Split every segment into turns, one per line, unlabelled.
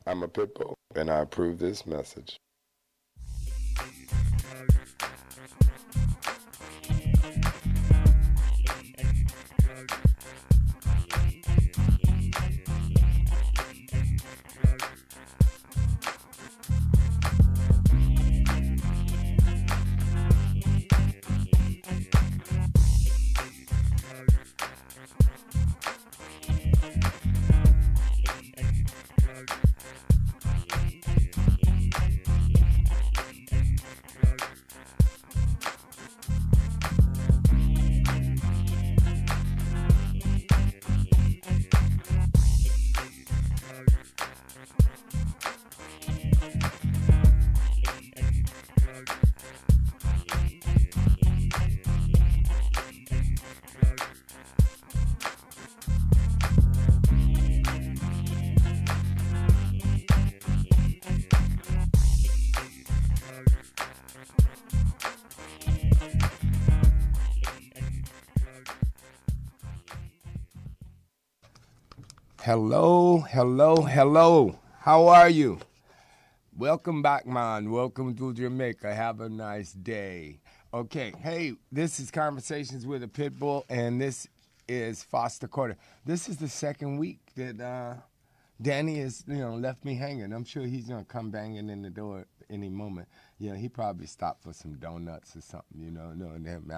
I'm a pit bull, and I approve this message. Hello, hello, hello. How are you? Welcome back, man. Welcome to Jamaica. Have a nice day. Okay, hey, this is Conversations with a Pitbull, and this is Foster Quarter. This is the second week that Danny has, left me hanging. I'm sure he's gonna come banging in the door any moment. He probably stopped for some donuts or something. Knowing them.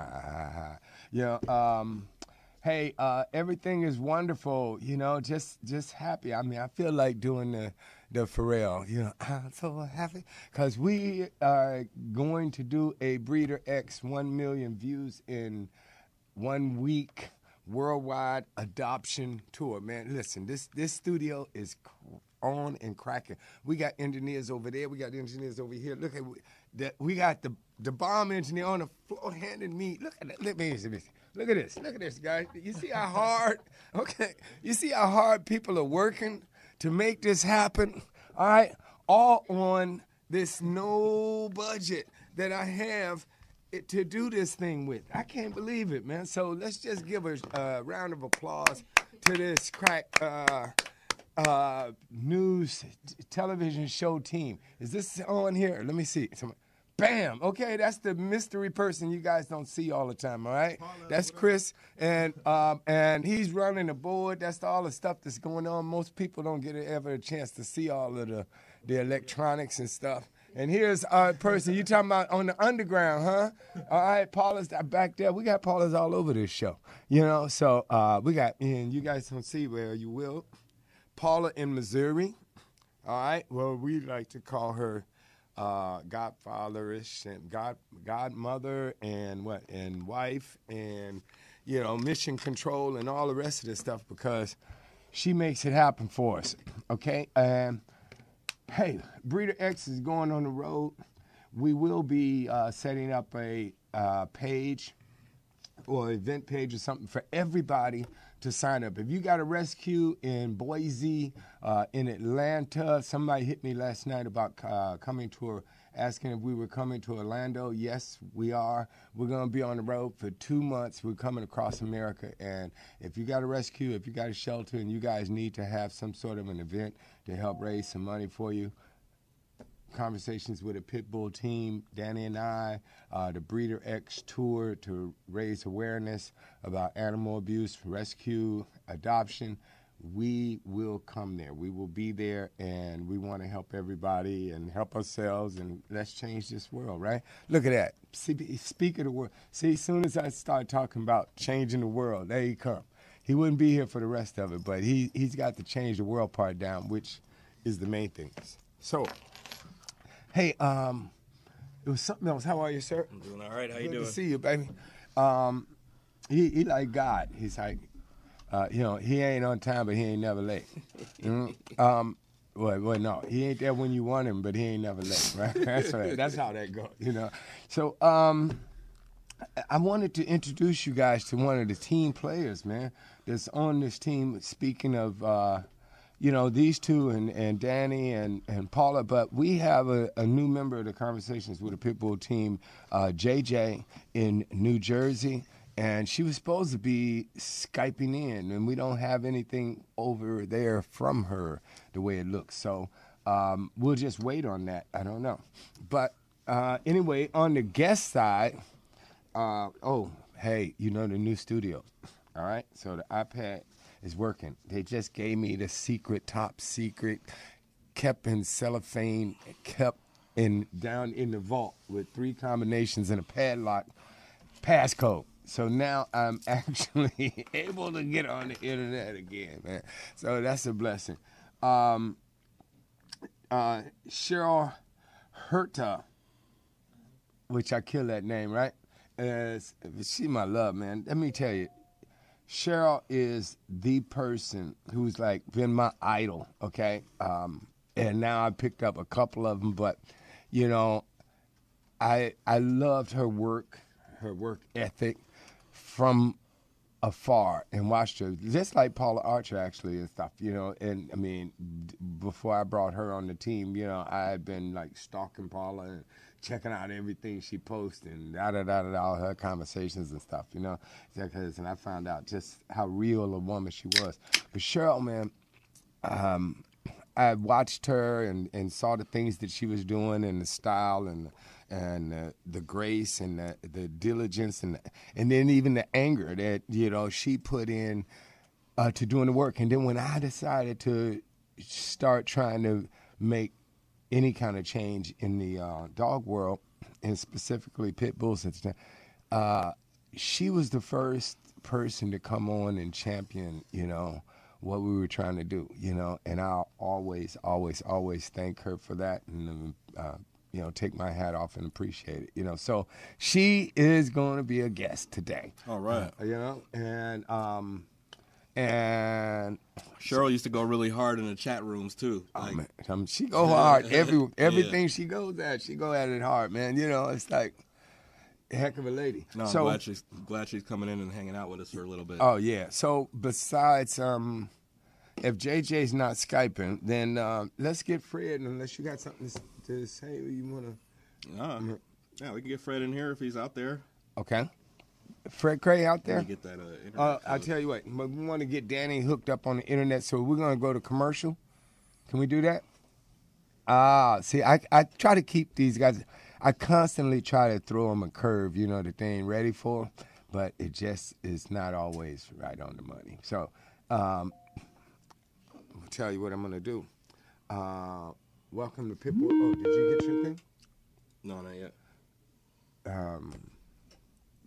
Hey, everything is wonderful, just happy. I mean, I feel like doing the Pharrell, I'm so happy because we are going to do a Breeder X 1 million views in 1 week worldwide adoption tour. Man, listen, this studio is on and cracking. We got engineers over there. We got engineers over here. Look at that. We got the bomb engineer on the floor handing me. Look at that. Look at this. Look at this, guys. You see how hard, you see how hard people are working to make this happen? All right? All on this no budget that I have to do this thing with. I can't believe it, man. So let's just give a round of applause to this crack news television show team. Is this on here? Let me see. Bam. Okay, that's the mystery person you guys don't see all the time, all right? Paula, that's Chris, and he's running the board. That's all the stuff that's going on. Most people don't get ever a chance to see all of the electronics and stuff. And here's our person. You talking about on the underground, huh? All right, Paula's back there. We got Paula's all over this show, So we got, and you guys don't see where you will, Paula in Missouri. All right, well, we like to call her godfatherish and godmother and wife and mission control and all the rest of this stuff because she makes it happen for us. Okay, and hey, Breeder X is going on the road. We will be setting up a page or event page or something for everybody to sign up. If you got a rescue in Boise, in Atlanta, somebody hit me last night about asking if we were coming to Orlando. Yes, we are. We're going to be on the road for 2 months. We're coming across America, and if you got a rescue, if you got a shelter, and you guys need to have some sort of an event to help raise some money for you, Conversations with a Pitbull team, Danny and I, the Breeder X tour to raise awareness about animal abuse, rescue, adoption. We will come there. We will be there, and we want to help everybody and help ourselves, and let's change this world, right? Look at that. Speak of the world. See, as soon as I start talking about changing the world, there he come. He wouldn't be here for the rest of it, but he's got the change the world part down, which is the main thing. So, hey, it was something else. How are you, sir?
I'm doing all right. How you doing?
Good to see you, baby. He like God. He's like, he ain't on time, but he ain't never late. Well, no, he ain't there when you want him, but he ain't never late, right? That's right. That's how that goes, So, I wanted to introduce you guys to one of the team players, man, that's on this team. Speaking of, these two and Danny and Paula, but we have a new member of the Conversations with a Pitbull team, JJ in New Jersey, and she was supposed to be Skyping in, and we don't have anything over there from her the way it looks. So we'll just wait on that. I don't know. But anyway, on the guest side, hey, you know the new studio, all right? So the iPad is working. They just gave me the top secret, kept in cellophane, kept down in the vault with 3 combinations and a padlock passcode. So now I'm actually able to get on the internet again, man. So that's a blessing. Cheryl Huerta, which I killed that name, right? She my love, man. Let me tell you, Cheryl is the person who's like been my idol, okay? And now I picked up a couple of them, but you know, I loved her work ethic from afar and watched her, just like Paula Archer actually and stuff, you know. And I mean, before I brought her on the team, you know, I had been like stalking Paula and checking out everything she posted and all her conversations and stuff, you know. And I found out just how real a woman she was. But Cheryl, man, I watched her and saw the things that she was doing and the style and the grace and the diligence and then even the anger that, you know, she put in to doing the work. And then when I decided to start trying to make any kind of change in the dog world, and specifically pit bulls, she was the first person to come on and champion, you know, what we were trying to do, you know. And I'll always thank her for that, and you know, take my hat off and appreciate it, you know. So she is going to be a guest today. All right. You know, and
Cheryl used to go really hard in the chat rooms too.
Like, she go hard. Everything she goes at, she go at it hard, man. You know, it's like a heck of a lady.
No,
so,
I'm glad she's coming in and hanging out with us for a little bit.
Oh yeah. So besides, if JJ's not Skyping, then let's get Fred. Unless you got something to say, you wanna.
Yeah, we can get Fred in here if he's out there.
Okay. Fred Cray out there?
Get that internet
I'll tell you what, we want to get Danny hooked up on the internet, so we're going to go to commercial. Can we do that? See, I try to keep these guys, I constantly try to throw them a curve, you know, that they ain't ready for, but it just is not always right on the money. So, I'll tell you what I'm going to do. Welcome to Pitbull. Oh, did you get your thing?
No, not yet.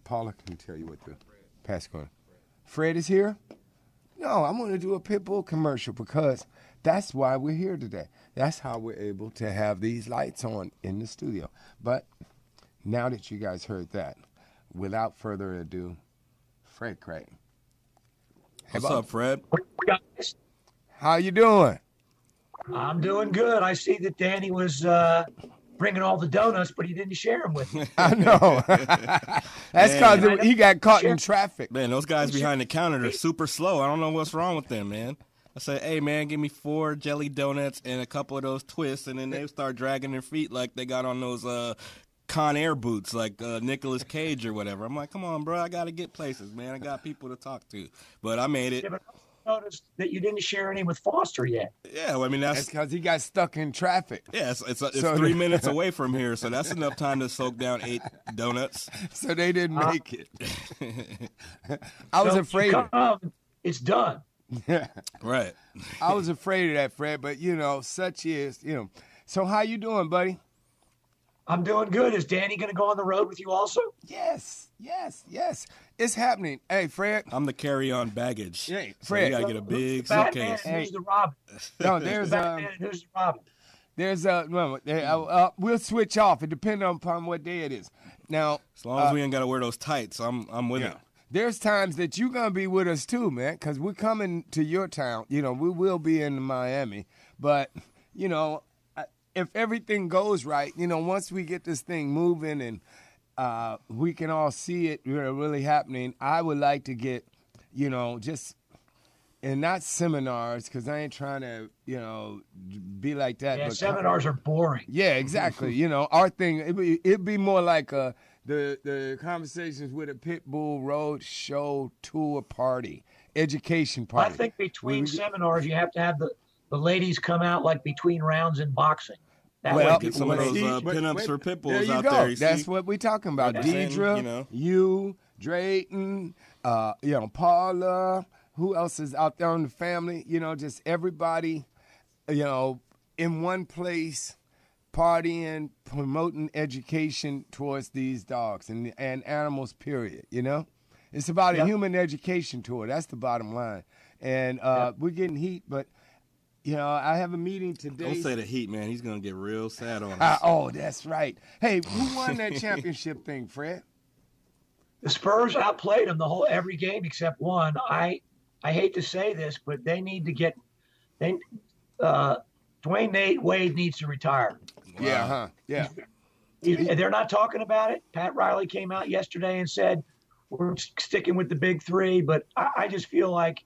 Paula can tell you what the pass going. Fred is here? No, I'm going to do a Pitbull commercial because that's why we're here today. That's how we're able to have these lights on in the studio. But now that you guys heard that, without further ado, Fred Craig.
Hey, what's up, Fred?
How you doing?
I'm doing good. I see that Danny was bringing all the donuts, but he didn't share them with me.
I know. That's because he got caught in traffic.
Man, those guys behind the counter are super slow. I don't know what's wrong with them, man. I say, hey, man, give me 4 jelly donuts and a couple of those twists, and then they start dragging their feet like they got on those Con Air boots, like Nicolas Cage or whatever. I'm like, come on, bro, I got to get places, man. I got people to talk to. But I made it.
Yeah, but I noticed that you didn't share any with Foster yet.
Yeah, well, I mean, that's
because he got stuck in traffic.
Yeah, it's 3 minutes away from here, so that's enough time to soak down 8 donuts.
So they didn't make it. I was afraid.
It's done.
Yeah,
right.
I was afraid of that, Fred, but you know, such is, you know. So how you doing, buddy?
I'm doing good. Is Danny going to go on the road with you also?
Yes. It's happening. Hey, Fred.
I'm the carry-on baggage.
Hey, Fred.
So you got to get a big suitcase.
Who's the Robin?
No, there's
who's the Robin?
There's we'll switch off. It depends upon what day it is. Now,
as long as we ain't got to wear those tights, I'm with it.
There's times that you're going to be with us too, man, because we're coming to your town. You know, we will be in Miami. But, you know, if everything goes right, you know, once we get this thing moving and we can all see it really happening, I would like to get, you know, just, and not seminars, because I ain't trying to, you know, be like that.
Yeah,
but
seminars are boring.
Yeah, exactly. You know, our thing, it'd be more like the conversations with a Pitbull road show tour party, education party.
I think between seminars, you have to have the ladies come out like between rounds in boxing. That
Well,
way
Get
people
some of
would-
those pinups for pit bulls
there you
out
go.
there. You
That's
see?
what we're talking about.
Like I'm saying,
Deidre,
you know.
you, Drayton, Paula. Who else is out there in the family? Just everybody, in one place, partying, promoting education towards these dogs and animals, period, It's about a human education tour. That's the bottom line. And we're getting heat, but, I have a meeting today.
Don't say the Heat, man. He's going to get real sad on us.
Oh, that's right. Hey, who won that championship thing, Fred?
The Spurs outplayed them every game except one. I hate to say this, but they need to get Dwayne Wade needs to retire.
Wow.
Yeah, huh? Yeah.
They're not talking about it. Pat Riley came out yesterday and said we're sticking with the big three, but I just feel like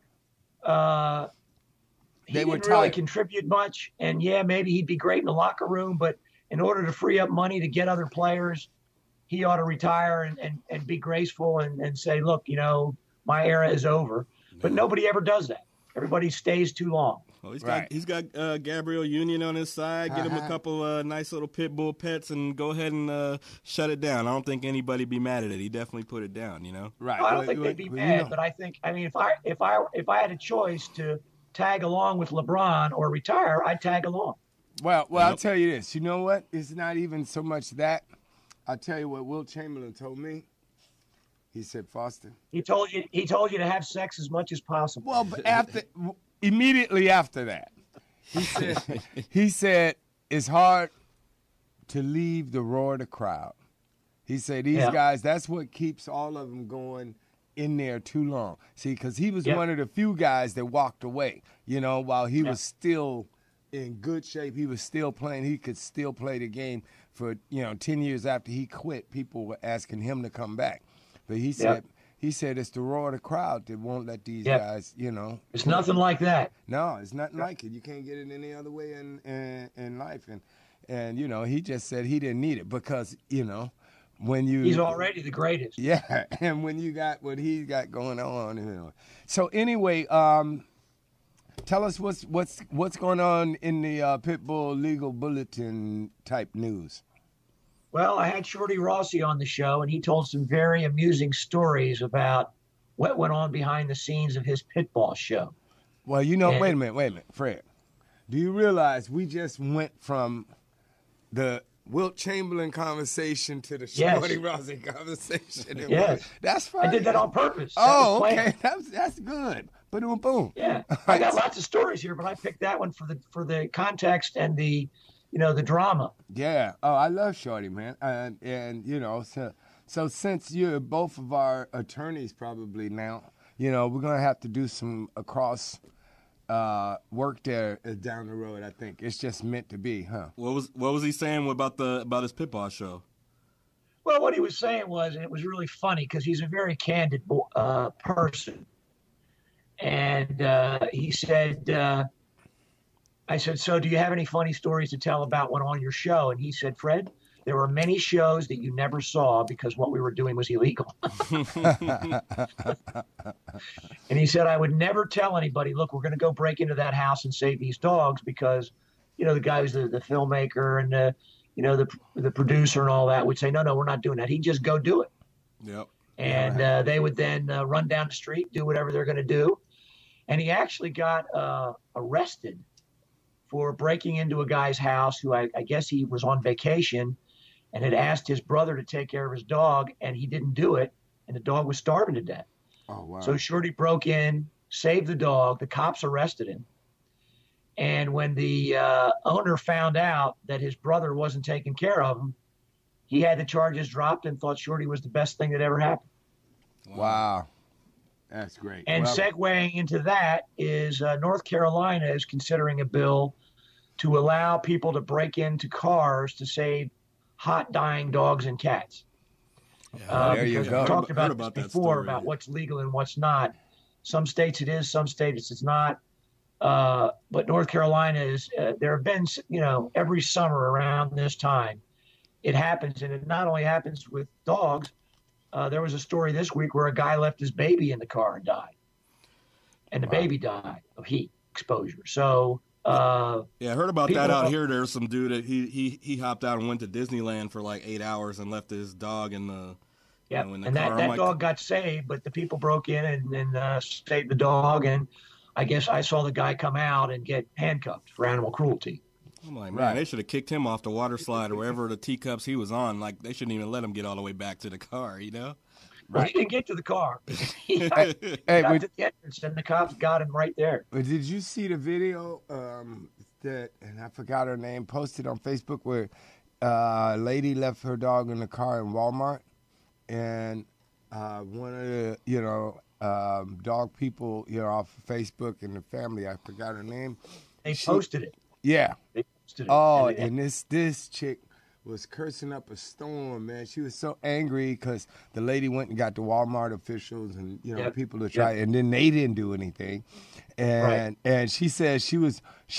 he didn't really contribute much. And maybe he'd be great in the locker room, but in order to free up money to get other players, he ought to retire and be graceful and say, look, my era is over. But nobody ever does that. Everybody stays too long.
Well, he's got Gabriel Union on his side. Get him a couple nice little pit bull pets and go ahead and shut it down. I don't think anybody be mad at it. He definitely put it down,
Right.
No, I don't think they'd be mad, but I mean, if I had a choice to tag along with LeBron or retire, I'd tag along.
Well, I'll tell you this. You know what? It's not even so much that. I'll tell you what Wilt Chamberlain told me. He said, Foster.
He told you to have sex as much as possible.
Well, but immediately after that, he said it's hard to leave the roar of the crowd. He said these guys, that's what keeps all of them going in there too long. See, because he was one of the few guys that walked away, while he was still in good shape. He was still playing. He could still play the game for, 10 years after he quit. People were asking him to come back. But he said it's the roar of the crowd that won't let these guys,
It's nothing like that.
No, it's nothing like it. You can't get it any other way in life. And he just said he didn't need it because, when you...
He's already the greatest.
Yeah, and when you got what he got going on. So anyway, tell us what's going on in the Pitbull Legal Bulletin type news.
Well, I had Shorty Rossi on the show, and he told some very amusing stories about what went on behind the scenes of his Pitball show.
Well, wait a minute, Fred. Do you realize we just went from the Wilt Chamberlain conversation to the Shorty Rossi conversation?
Yes.
That's funny.
I did that on purpose.
Oh, okay. That's good. Boom, boom.
Yeah. I got lots of stories here, but I picked that one for the context and the the drama.
Yeah. Oh, I love Shorty, man. And so since you're both of our attorneys probably now, we're going to have to do some across work there down the road, I think. It's just meant to be, huh?
What was he saying about his Pitball show?
Well, what he was saying was, and it was really funny because he's a very candid person. And he said, I said, so do you have any funny stories to tell about what on your show? And he said, Fred, there were many shows that you never saw because what we were doing was illegal. And he said, I would never tell anybody, look, we're going to go break into that house and save these dogs because, the guy who's the filmmaker and the producer and all that would say, no, we're not doing that. He'd just go do it.
Yep.
And they would then run down the street, do whatever they're going to do. And he actually got arrested for breaking into a guy's house who I guess he was on vacation and had asked his brother to take care of his dog, and he didn't do it, and the dog was starving to death.
Oh, wow.
So Shorty broke in, saved the dog. The cops arrested him. And when the owner found out that his brother wasn't taking care of him, he had the charges dropped and thought Shorty was the best thing that ever happened.
Wow. That's great.
And segueing into that is North Carolina is considering a bill to allow people to break into cars to save hot, dying dogs and cats.
Yeah, there you go.
We talked about this before about what's legal and what's not. Some states it is, some states it's not. But North Carolina is, there have been, every summer around this time, it happens. And it not only happens with dogs. There was a story this week where a guy left his baby in the car and died. And the baby died of heat exposure. So
Yeah, I heard about
people
that out
don't-
here. There's some dude that he hopped out and went to Disneyland for like 8 hours and left his dog in the
Yeah,
in the
and
car. I'm
that
like,
dog got saved, but the people broke in and saved the dog. And I guess I saw the guy come out and get handcuffed for animal cruelty.
I'm like, man, they should have kicked him off the water slide or wherever the teacups he was on. Like, they shouldn't even let him get all the way back to the car, you know?
Well, he didn't get to the car. He got to the entrance, and the cops got him right there.
But did you see the video that, and I forgot her name, posted on Facebook where a lady left her dog in the car in Walmart, and one of the, dog people, off of Facebook and the family, I forgot her name.
They posted it.
Yeah.
They posted it.
Oh, and this chick was cursing up a storm, man. She was so angry because the lady went and got the Walmart officials and people to try, and then they didn't do anything. And she said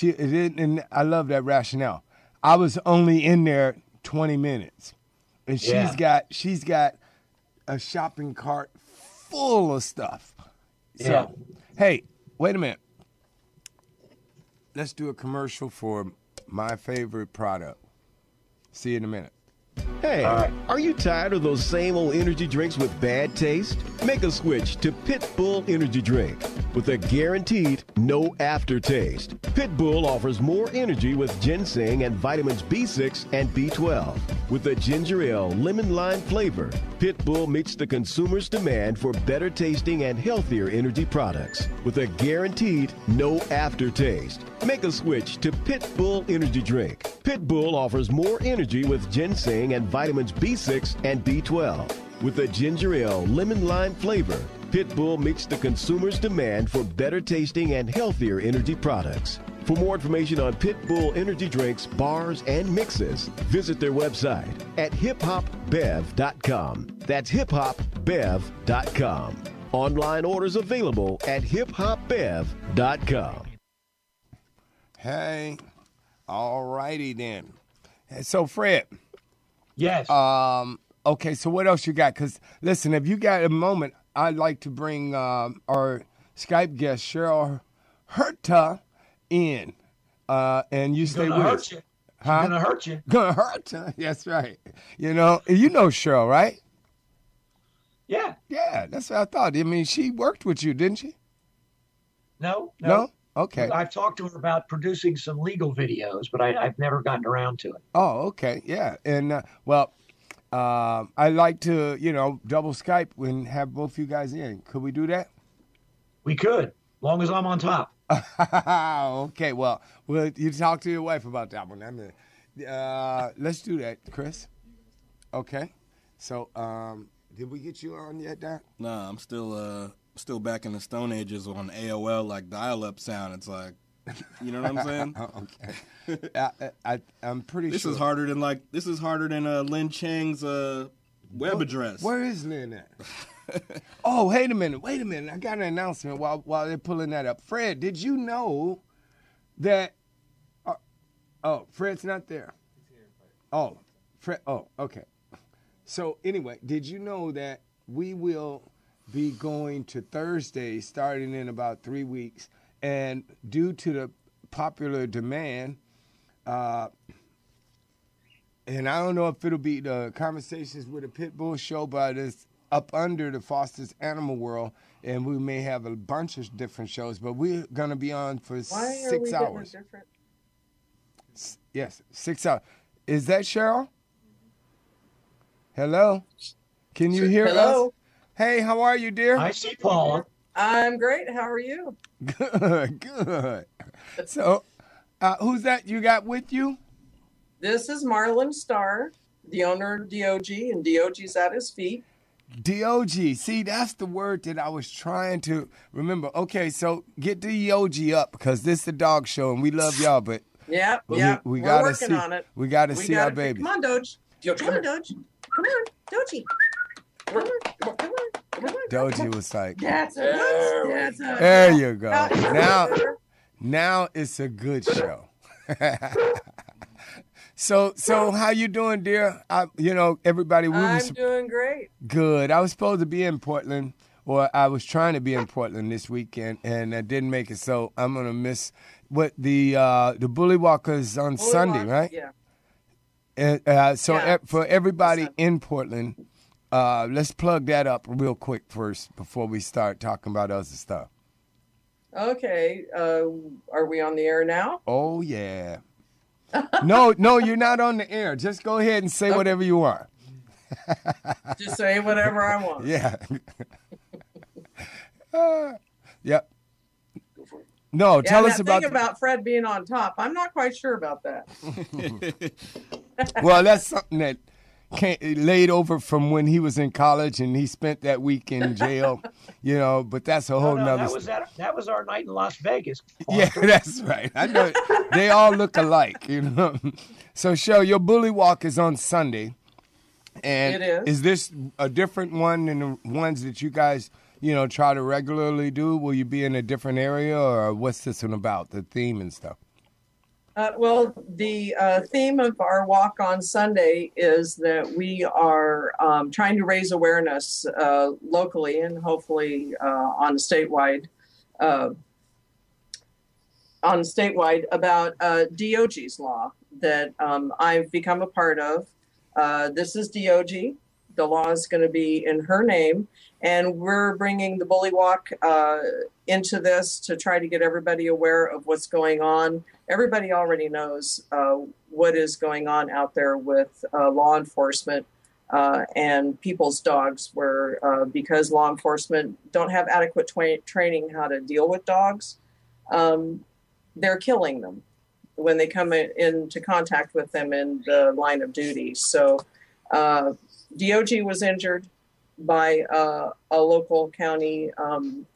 and I love that rationale. I was only in there 20 minutes, and she's got a shopping cart full of stuff. So, hey, wait a minute. Let's do a commercial for my favorite product. See you in a minute.
Hey, are you tired of those same old energy drinks with bad taste? Make a switch to Pit Bull Energy Drink with a guaranteed no aftertaste. Pit Bull offers more energy with ginseng and vitamins B6 and B12. With a ginger ale lemon lime flavor, Pit Bull meets the consumer's demand for better tasting and healthier energy products with a guaranteed no aftertaste. Make a switch to Pit Bull Energy Drink. Pit Bull offers more energy with ginseng and vitamins B6 and B12. With a ginger ale lemon lime flavor, Pit Bull meets the consumer's demand for better tasting and healthier energy products. For more information on Pit Bull energy drinks, bars, and mixes, visit their website at hiphopbev.com. That's hiphopbev.com. Online orders available at hiphopbev.com.
Hey, all righty then. So, Fred.
Yes.
Okay, so what else you got? Because, listen, if you got a moment, I'd like to bring our Skype guest, Cheryl Huerta, in. And you stay with us.
Huh? Gonna hurt you.
Gonna hurt you. That's right. You know Cheryl, right?
Yeah.
Yeah, that's what I thought. I mean, she worked with you, didn't she?
No?
Okay.
I've talked to her about producing some legal videos, but I've never gotten around to it.
Oh, okay. Yeah. And, I like to, double Skype and have both you guys in. Could we do that?
We could, long as I'm on top.
Okay. Well, you talk to your wife about that one. Let's do that, Chris. Okay. So, did we get you on yet, Doc?
Nah, I'm still back in the Stone Ages on AOL, like dial-up sound. It's like, you know what I'm saying?
Okay. I'm pretty
this
sure.
This is harder than Lin Chang's web address.
Where is Lin at? Oh, wait a minute. I got an announcement while they're pulling that up. Fred, did you know that? Fred's not there. Oh, Fred. Oh, okay. So anyway, did you know that we will be going to Thursday starting in about 3 weeks, and due to the popular demand, and I don't know if it'll be the Conversations with a Pit Bull show, but it's up under the Foster's Animal World, and we may have a bunch of different shows, but we're going to be on for 6 hours. Yes, 6 hours. Is that Cheryl? Hello? Can you hear us? Hey, how are you, dear?
I see Paula.
I'm great. How are you?
Good. So, who's that you got with you?
This is Marlin Starr, the owner of DOG, and DOG's at his feet.
DOG. See, that's the word that I was trying to remember. Okay, so get DOG up because this is the dog show, and we love y'all, but we
We're
gotta
working
see,
on it.
We got to see our baby.
Come on, Doge. Come on, Doge. Come on, Doge. Come on.
Doji was like,
That's it.
There you go. Now it's a good show. So how you doing, dear? Everybody.
I'm doing great.
Good. I was supposed to be in Portland, or I was trying to be in Portland this weekend, and I didn't make it. So I'm gonna miss. what the Bully Walk is on
Bully
Sunday,
Walk,
right?
Yeah.
And so
Yeah.
for everybody in Portland, let's plug that up real quick first before we start talking about other stuff.
Okay. Are we on the air now?
Oh yeah. No, you're not on the air. Just go ahead and say whatever you want.
Just say whatever I want.
Yeah. Yep. No, tell us about
thing about Fred being on top. I'm not quite sure about that.
Well, that's something that laid over from when he was in college and he spent that week in jail, but that's a whole nother story.
That was our night in Las Vegas.
Yeah, that's right. I know they all look alike, So, Cheryl, your Bully Walk is on Sunday. And
it is.
Is this a different one than the ones that you guys, try to regularly do? Will you be in a different area, or what's this one about, the theme and stuff?
Well, the theme of our walk on Sunday is that we are trying to raise awareness locally and hopefully on statewide about DOJIE'S Law that I've become a part of. This is DOJ. The law is going to be in her name, and we're bringing the Bully Walk into this to try to get everybody aware of what's going on. Everybody already knows what is going on out there with law enforcement and people's dogs, where because law enforcement don't have adequate training how to deal with dogs, they're killing them when they come into contact with them in the line of duty. So DOJ was injured by a local county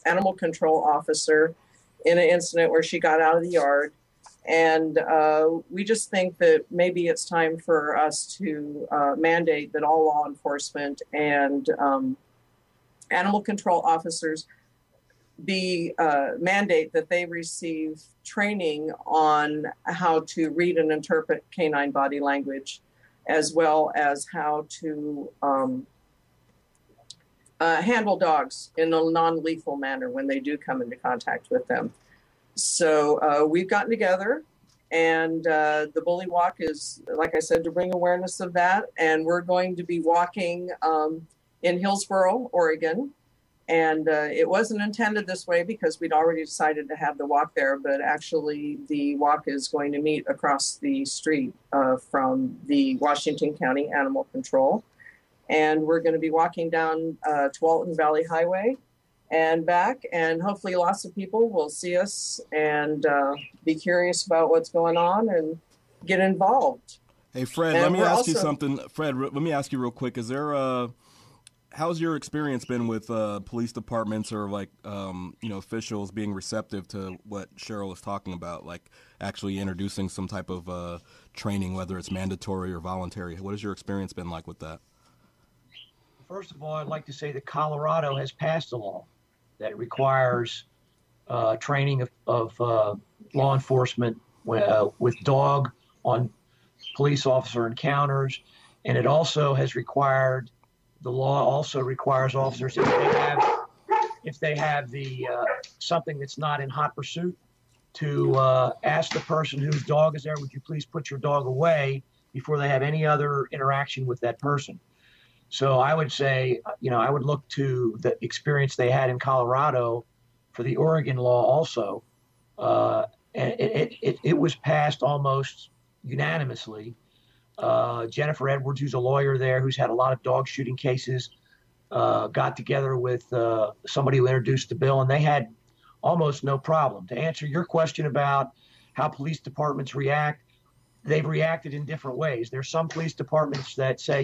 animal control officer in an incident where she got out of the yard. And we just think that maybe it's time for us to mandate that all law enforcement and animal control officers mandate that they receive training on how to read and interpret canine body language, as well as how to handle dogs in a non-lethal manner when they do come into contact with them. So we've gotten together, and the Bully Walk is, like I said, to bring awareness of that. And we're going to be walking in Hillsboro, Oregon. And it wasn't intended this way because we'd already decided to have the walk there, but actually the walk is going to meet across the street from the Washington County Animal Control. And we're going to be walking down Tualatin Valley Highway and back, and hopefully lots of people will see us and be curious about what's going on and get involved.
Hey, Fred, let me ask you something. Fred, let me ask you real quick. Is there how's your experience been with police departments or officials being receptive to what Cheryl is talking about, like actually introducing some type of training, whether it's mandatory or voluntary? What has your experience been like with that?
First of all, I'd like to say that Colorado has passed a law that requires training of law enforcement with dog on police officer encounters, and it also has required. The law also requires officers, if they have the something that's not in hot pursuit, to ask the person whose dog is there, would you please put your dog away before they have any other interaction with that person. So I would say, I would look to the experience they had in Colorado for the Oregon law also. And it was passed almost unanimously. Jennifer Edwards, who's a lawyer there, who's had a lot of dog shooting cases, got together with somebody who introduced the bill, and they had almost no problem. To answer your question about how police departments react, they've reacted in different ways. There's some police departments that say,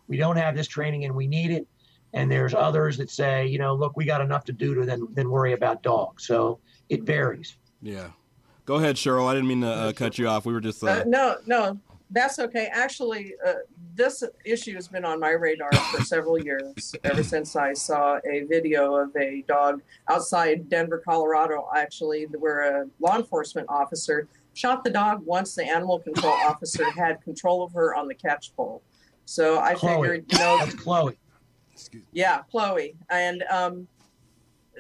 we don't have this training and we need it. And there's others that say, look, we got enough to do than worry about dogs. So it varies.
Yeah. Go ahead, Cheryl. I didn't mean to cut you off. We were just...
No. That's okay. Actually, this issue has been on my radar for several years, ever since I saw a video of a dog outside Denver, Colorado, actually, where a law enforcement officer shot the dog once the animal control officer had control of her on the catch pole. So I figured,
That's Chloe.
Yeah, Chloe. And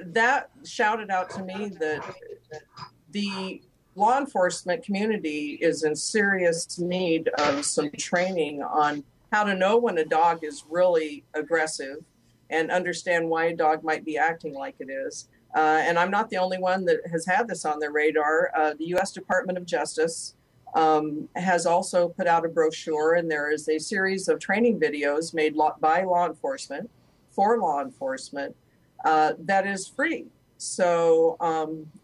that shouted out to me that the law enforcement community is in serious need of some training on how to know when a dog is really aggressive and understand why a dog might be acting like it is. And I'm not the only one that has had this on their radar. The U.S. Department of Justice has also put out a brochure, and there is a series of training videos made by law enforcement for law enforcement that is free. So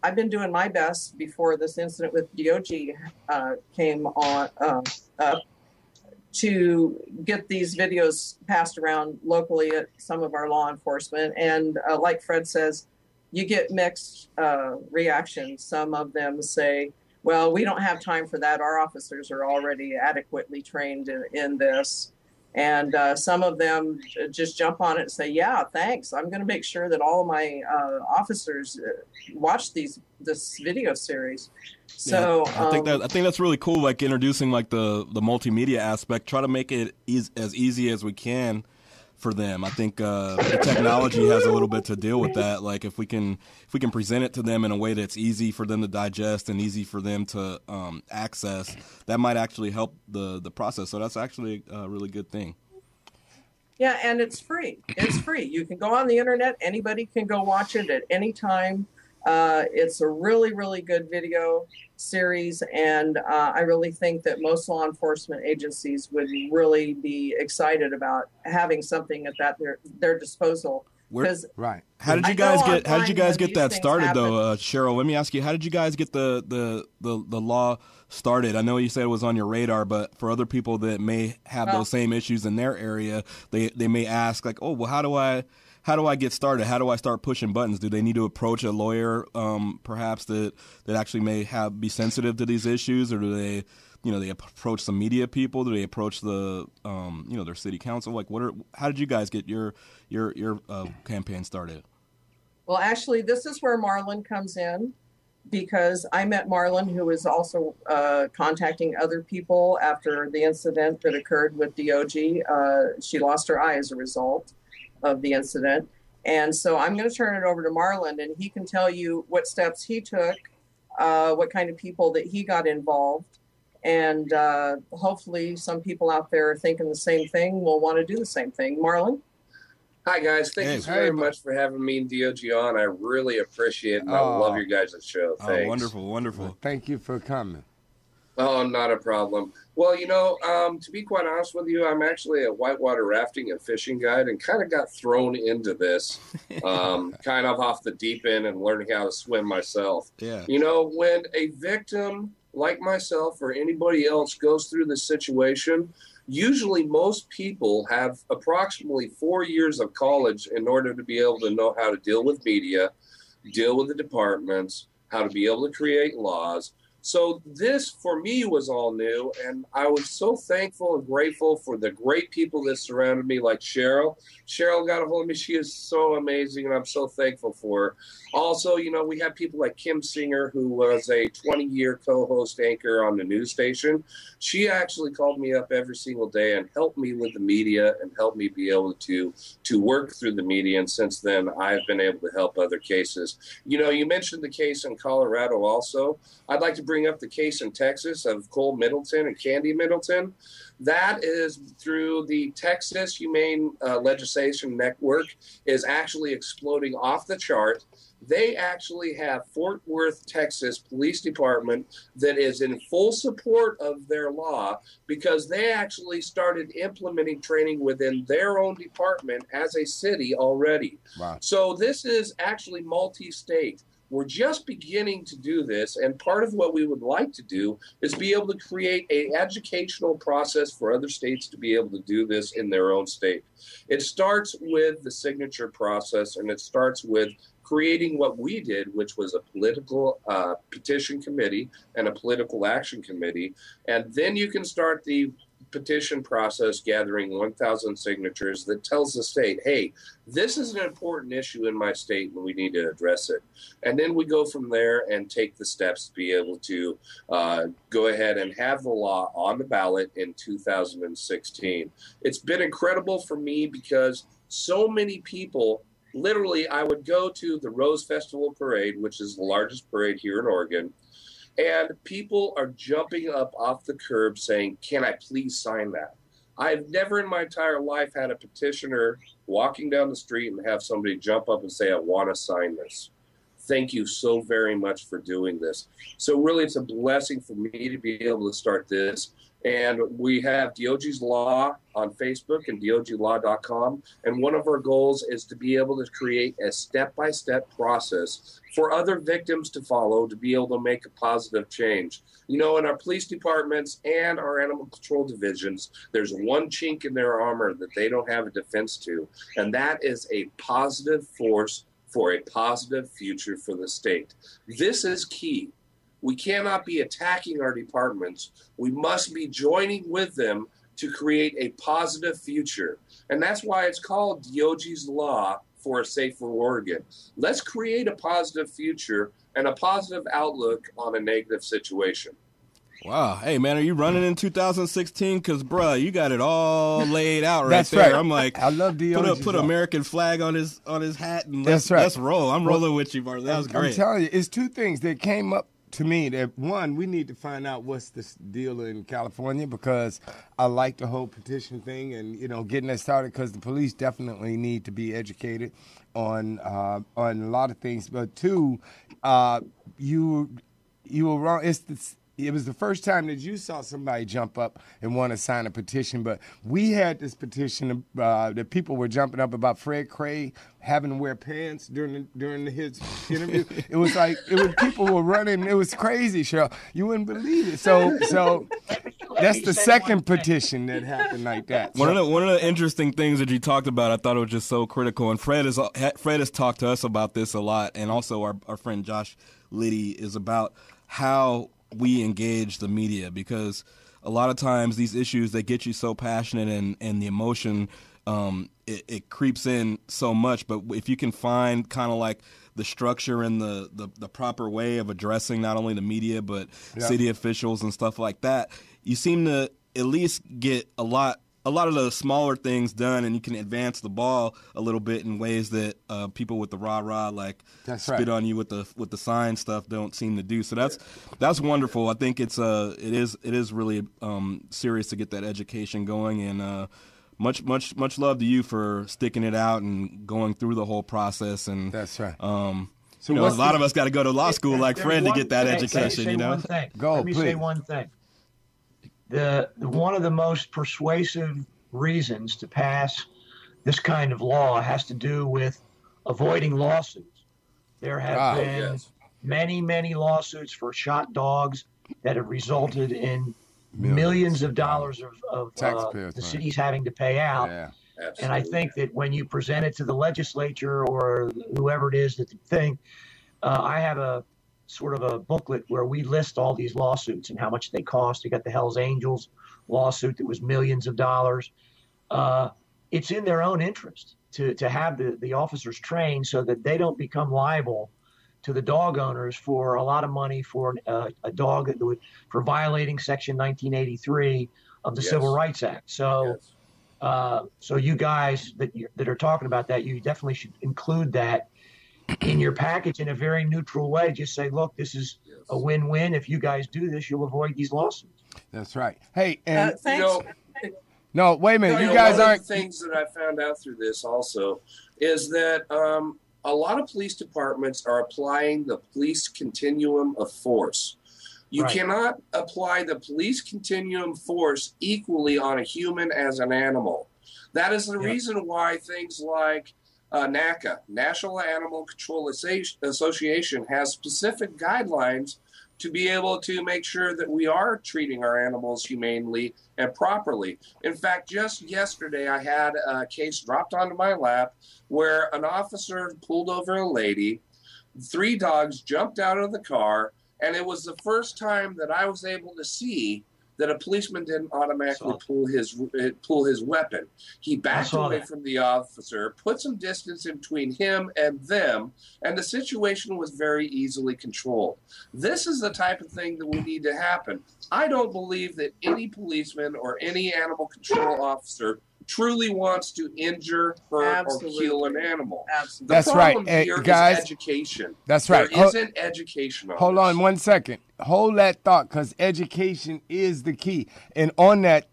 I've been doing my best before this incident with DOJ came on up to get these videos passed around locally at some of our law enforcement. And like Fred says, you get mixed reactions. Some of them say, well, we don't have time for that. Our officers are already adequately trained in this. And some of them just jump on it and say, yeah, thanks. I'm going to make sure that all of my officers watch this video series. So
yeah, I think that's really cool. Like introducing like the multimedia aspect, try to make it as easy as we can for them. I think the technology has a little bit to deal with that. Like if we can present it to them in a way that's easy for them to digest and easy for them to access, that might actually help the process. So that's actually a really good thing.
Yeah, and it's free. It's free. You can go on the internet. Anybody can go watch it at any time. It's a really, really good video series, and I really think that most law enforcement agencies would really be excited about having something at their disposal.
Right.
How did you guys get that started, though, Cheryl? Let me ask you, how did you guys get the law started? I know you said it was on your radar, but for other people that may have those same issues in their area, they may ask like, oh, well, how do I get started? How do I start pushing buttons? Do they need to approach a lawyer, perhaps that actually may be sensitive to these issues, or do they, they approach some media people? Do they approach the, their city council? Like, how did you guys get your campaign started?
Well, actually, this is where Marlin comes in, because I met Marlin, who was also contacting other people after the incident that occurred with DOJ. She lost her eye as a result of the incident. And so I'm going to turn it over to Marlin, and he can tell you what steps he took, what kind of people that he got involved. And hopefully some people out there are thinking the same thing, will want to do the same thing. Marlin?
Hi, guys. Thank you very much for having me and DOJ on. I really appreciate it, and I love your guys' show. Thanks.
Wonderful, wonderful.
Well, thank you for coming.
Oh, not a problem. Well, to be quite honest with you, I'm actually a whitewater rafting and fishing guide, and kind of got thrown into this, kind of off the deep end and learning how to swim myself.
Yeah.
When a victim like myself or anybody else goes through this situation, usually most people have approximately 4 years of college in order to be able to know how to deal with media, deal with the departments, how to be able to create laws. So this, for me, was all new, and I was so thankful and grateful for the great people that surrounded me, like Cheryl. Cheryl got a hold of me. She is so amazing, and I'm so thankful for her. Also, we have people like Kim Singer, who was a 20-year co-host anchor on the news station. She actually called me up every single day and helped me with the media and helped me be able to work through the media, and since then, I've been able to help other cases. You mentioned the case in Colorado also. I'd like to bring up the case in Texas of Cole Middleton and Candy Middleton. That is through the Texas Humane Legislation Network is actually exploding off the chart. They actually have Fort Worth, Texas Police Department that is in full support of their law because they actually started implementing training within their own department as a city already.
Wow.
So this is actually multi-state. We're just beginning to do this, and part of what we would like to do is be able to create an educational process for other states to be able to do this in their own state. It starts with the signature process, and it starts with creating what we did, which was a political petition committee and a political action committee, and then you can start the petition process gathering 1,000 signatures that tells the state, hey, this is an important issue in my state and we need to address it. And then we go from there and take the steps to be able to go ahead and have the law on the ballot in 2016. It's been incredible for me because so many people, literally, I would go to the Rose Festival Parade, which is the largest parade here in Oregon, And people are jumping up off the curb saying, can I please sign that? I've never in my entire life had a petitioner walking down the street and have somebody jump up and say, I want to sign this. Thank you so very much for doing this. So really, it's a blessing for me to be able to start this. And we have DOJIE'S Law on Facebook and DOJIELaw.com. And one of our goals is to be able to create a step-by-step process for other victims to follow to be able to make a positive change. You know, in our police departments and our animal control divisions, there's one chink in their armor that they don't have a defense to, and that is a positive force for a positive future for the state. This is key. We cannot be attacking our departments. We must be joining with them to create a positive future. And that's why it's called DOJIE'S Law for a Safer Oregon. Let's create a positive future and a positive outlook on a negative situation.
Wow. Hey, man, are you running in 2016? Because, bruh, you got it all laid out right
That's
there.
right.
I'm like,
I love DOJIE'S
put
Law.
American flag on his hat, and
That's right.
let's roll. I'm rolling with you, Marlin. That was great.
I'm telling you, it's two things that came up to me. That one, we need to find out what's this deal in California, because I like the whole petition thing and, you know, getting that started, because the police definitely need to be educated on a lot of things. But two, you were wrong. It was the first time that you saw somebody jump up and want to sign a petition, but we had this petition that people were jumping up about Fred Cray having to wear pants during his interview. It was people were running. It was crazy, Cheryl. You wouldn't believe it. So that's the second petition that happened like that.
One of the interesting things that you talked about, I thought it was just so critical, and Fred has talked to us about this a lot, and also our friend Josh Liddy, is about how we engage the media, because a lot of times these issues, they get you so passionate, and the emotion, it creeps in so much. But if you can find kind of like the structure and the proper way of addressing not only the media but city officials and stuff like that, you seem to at least get a lot of the smaller things done, and you can advance the ball a little bit in ways that people with the rah-rah, like spit on you with the sign stuff, don't seem to do. So that's wonderful. I think it is really serious to get that education going, and much love to you for sticking it out and going through the whole process. And
that's right.
So a lot of us got to go to law school like Fred to get that education. You know,
one thing.
Let
me say one thing. One of the most persuasive reasons to pass this kind of law has to do with avoiding lawsuits. There have been many lawsuits for shot dogs that have resulted in millions of dollars of the cities having to pay out.
Yeah.
And I think that when you present it to the legislature or whoever it is that the thing, I have a sort of a booklet where we list all these lawsuits and how much they cost. You got the Hells Angels lawsuit that was millions of dollars. It's in their own interest to have the officers trained so that they don't become liable to the dog owners for a lot of money for a dog for violating Section 1983 of the Civil Rights Act. So, so you guys that are talking about that, you definitely should include that in your package in a very neutral way. Just say, look, this is a win-win. If you guys do this, you'll avoid these lawsuits.
That's right. Hey, and
thanks.
No, wait a minute. You guys
one
aren't.
of the things that I found out through this also is that a lot of police departments are applying the police continuum of force. You cannot apply the police continuum force equally on a human as an animal. That is the reason why things like NACA, National Animal Control Association, has specific guidelines to be able to make sure that we are treating our animals humanely and properly. In fact, just yesterday, I had a case dropped onto my lap where an officer pulled over a lady, 3 dogs jumped out of the car, and it was the first time that I was able to see that a policeman didn't automatically pull his weapon. He backed away from the officer, put some distance in between him and them, and the situation was very easily controlled. This is the type of thing that we need to happen. I don't believe that any policeman or any animal control officer truly wants to injure, hurt, or kill an animal.
Absolutely.
That's right.
Here
guys,
is education.
That's right.
There isn't education on
Hold
this.
on one second. hold that thought, because education is the key. And on that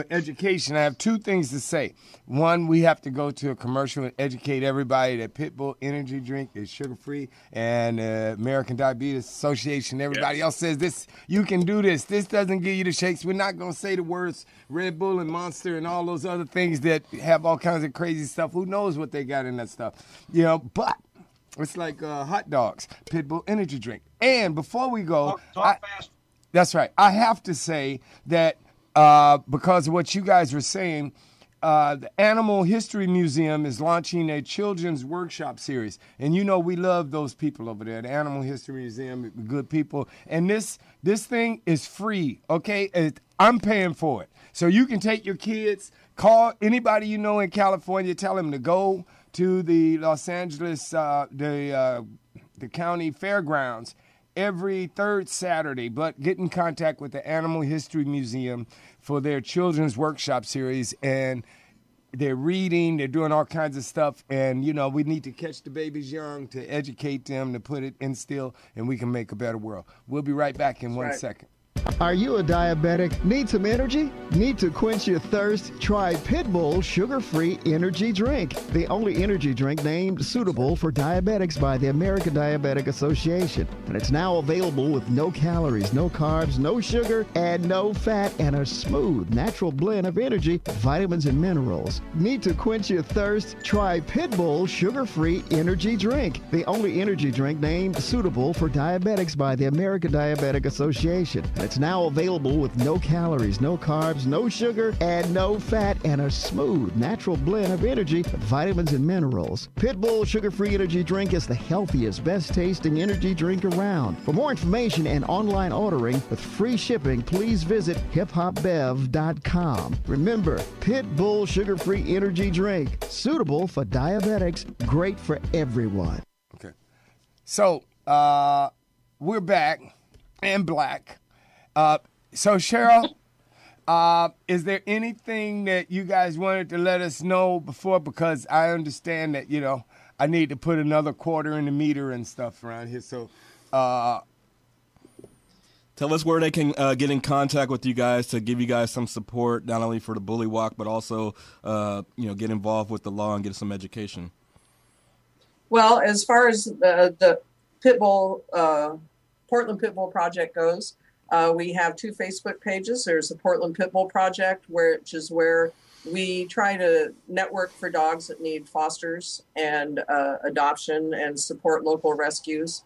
education, I have two things to say. One, we have to go to a commercial and educate everybody that Pit Bull energy drink is sugar-free, and American Diabetes Association, everybody else says this. You can do this. This doesn't give you the shakes. We're not going to say the words Red Bull and Monster and all those other things that have all kinds of crazy stuff. Who knows what they got in that stuff? But it's like hot dogs, Pit Bull energy drink. And before we go,
talk fast.
That's right. I have to say that because of what you guys were saying, the Animal History Museum is launching a children's workshop series. And we love those people over there. The Animal History Museum, good people. And this thing is free, okay? I'm paying for it. So you can take your kids, call anybody you know in California, tell them to go to the Los Angeles, the county fairgrounds every third Saturday, but get in contact with the Animal History Museum for their children's workshop series. And they're reading, they're doing all kinds of stuff. And, we need to catch the babies young, to educate them, to instill, and we can make a better world. We'll be right back in 1 second.
Are you a diabetic? Need some energy? Need to quench your thirst? Try Pit Bull sugar-free energy drink, the only energy drink named suitable for diabetics by the American Diabetic Association. And it's now available with no calories, no carbs, no sugar, and no fat, and a smooth, natural blend of energy, vitamins, and minerals. Need to quench your thirst? Try Pit Bull sugar-free energy drink, the only energy drink named suitable for diabetics by the American Diabetic Association. It's now available with no calories, no carbs, no sugar, and no fat, and a smooth, natural blend of energy, vitamins, and minerals. Pit Bull sugar-free energy drink is the healthiest, best-tasting energy drink around. For more information and online ordering with free shipping, please visit hiphopbev.com. Remember, Pit Bull sugar-free energy drink, suitable for diabetics, great for everyone.
Okay. So, we're back and black. So Cheryl, is there anything that you guys wanted to let us know before? Because I understand that, I need to put another quarter in the meter and stuff around here. So,
tell us where they can get in contact with you guys to give you guys some support, not only for the Bully Walk, but also, get involved with the law and get some education.
Well, as far as the Pit Bull, Portland Pit Bull Project goes, we have two Facebook pages. There's the Portland Pit Bull Project, which is where we try to network for dogs that need fosters and adoption and support local rescues.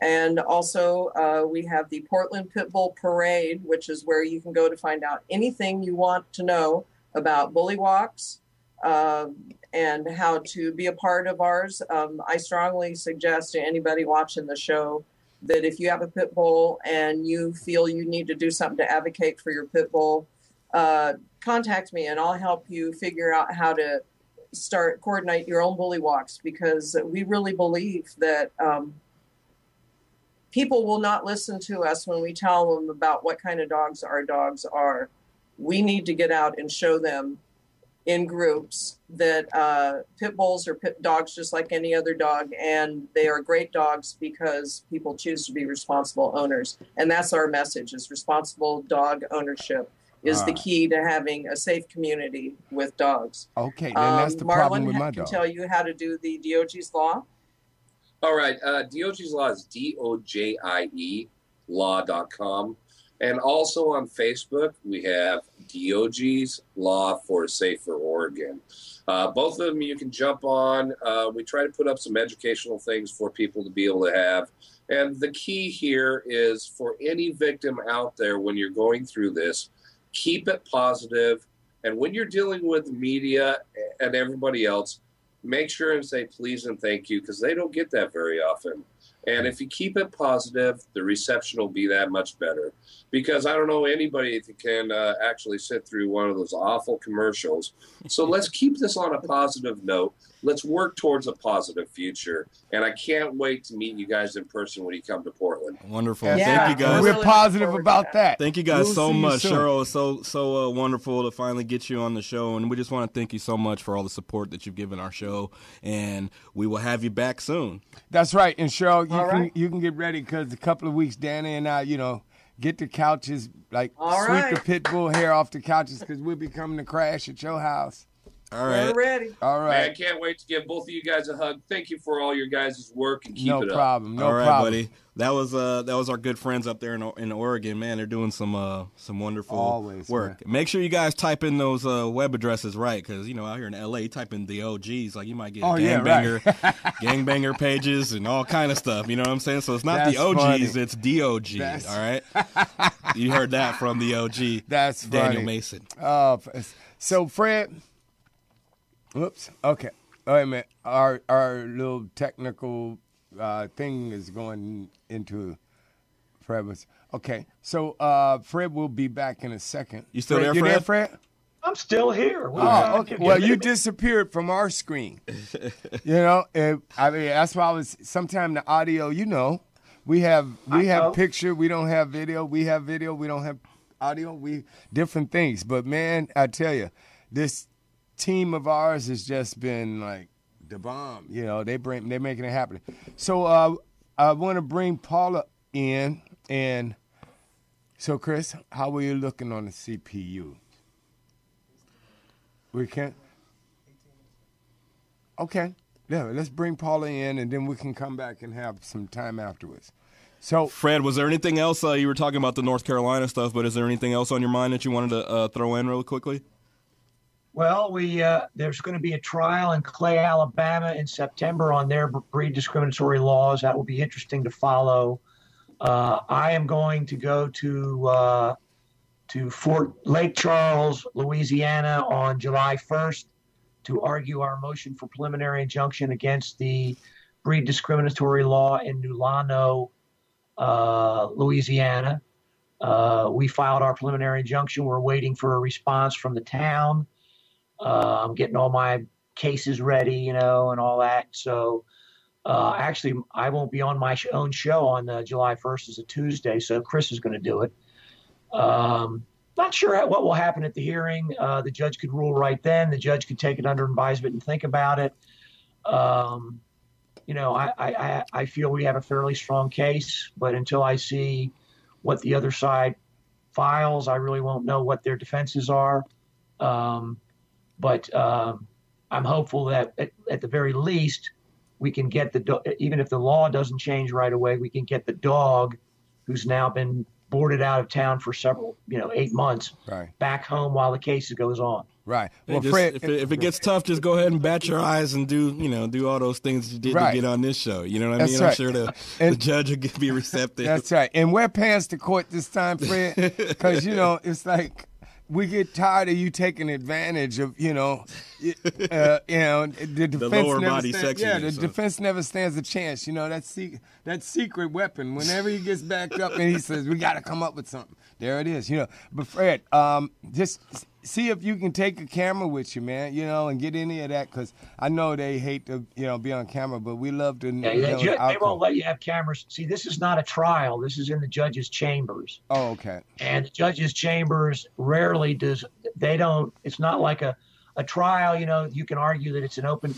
And also we have the Portland Pit Bull Parade, which is where you can go to find out anything you want to know about bully walks and how to be a part of ours. I strongly suggest to anybody watching the show that if you have a pit bull and you feel you need to do something to advocate for your pit bull, contact me and I'll help you figure out how to coordinate your own bully walks, because we really believe that people will not listen to us when we tell them about what kind of dogs our dogs are. We need to get out and show them in groups that pit bulls are pit dogs just like any other dog, and they are great dogs because people choose to be responsible owners. And that's our message, is responsible dog ownership is the key to having a safe community with dogs.
Okay, then that's the problem with my
Marlin
dog.
can tell you how to do the DOJIE'S Law.
All right. DOJIE'S Law is DOJIE law.com. And also on Facebook, we have DOJIE'S Law for a Safer Oregon. Both of them you can jump on. We try to put up some educational things for people to be able to have. And the key here is for any victim out there, when you're going through this, keep it positive. And when you're dealing with the media and everybody else, make sure and say please and thank you, because they don't get that very often. And if you keep it positive, the reception will be that much better. Because I don't know anybody that can actually sit through one of those awful commercials. So let's keep this on a positive note. let's work towards a positive future. And I can't wait to meet you guys in person when you come to Portland.
Wonderful.
Yeah,
Thank you guys.
We're positive about that.
Thank you guys
We'll
so
see you
much,
soon.
Cheryl. It's so wonderful to finally get you on the show, and we just want to thank you so much for all the support that you've given our show, and we will have you back soon.
That's right. And Cheryl,
right.
you can get ready because a couple of weeks, Danny and I, get the couches, like
All
sweep
right.
the pit bull hair off the couches because we'll be coming to crash at your house.
All
We're
right.
ready.
All
Man, I
right.
can't wait to give both of you guys a hug. Thank you for all your guys' work and keep
No
it up.
problem. No
All right,
problem.
buddy. That was our good friends up there in Oregon. Man, they're doing some wonderful
Always,
work. Make sure you guys type in those web addresses right, because out here in LA, type in the OGs, like you might get gangbanger pages and all kind of stuff. You know what I'm saying? So it's not
That's
the OGs,
funny.
it's DOG.
That's-
All right. You heard that from the OG.
That's
Daniel
funny.
Mason.
So Fred, whoops. Okay. Wait a minute. Our little technical thing is going into Fred. Okay. So Fred will be back in a second.
You still
Fred,
there,
you
Fred?
there, Fred?
I'm still here.
Oh, okay. Well, you disappeared from our screen. That's why I was. Sometime the audio, we have picture, we don't have video. We have video, we don't have audio. We different things. But man, I tell you, this team of ours has just been like the bomb. They're making it happen. So I want to bring Paula in, and so Chris, how are you looking on the CPU? We can't. Okay. Yeah, let's bring Paula in, and then we can come back and have some time afterwards. So,
Fred, was there anything else? You were talking about the North Carolina stuff, but is there anything else on your mind that you wanted to throw in real quickly?
Well, there's going to be a trial in Clay, Alabama in September on their breed discriminatory laws. That will be interesting to follow. I am going to go to Fort Lake Charles, Louisiana on July 1st to argue our motion for preliminary injunction against the breed discriminatory law in Nulano, Louisiana. We filed our preliminary injunction. We're waiting for a response from the town. I'm getting all my cases ready, and all that. So actually, I won't be on my own show on July 1st. It's a Tuesday, so Chris is going to do it. Not sure what will happen at the hearing. The judge could rule right then. The judge could take it under advisement and think about it. I feel we have a fairly strong case, but until I see what the other side files, I really won't know what their defenses are. But I'm hopeful that at the very least, we can get even if the law doesn't change right away, we can get the dog who's now been boarded out of town for several, 8 months,
right,
back home while the case goes on.
Right.
Well, Fred, if it gets tough, just go ahead and bat your eyes and do all those things you did to get on this show. You know what I mean?
That's
I'm
right.
sure the judge will be receptive.
That's right. And wear pants to court this time, Fred, because it's like we get tired of you taking advantage of the defense
lower
never
body section.
Yeah, the defense never stands a chance. That secret weapon. Whenever he gets backed up and he says we got to come up with something, there it is. But Fred, just see if you can take a camera with you, man. And get any of that, because I know they hate to be on camera, but we love to.
They won't let you have cameras. See, this is not a trial. This is in the judge's chambers.
Oh, okay.
And the judge's chambers rarely does. They don't. It's not like a trial. You can argue that it's an open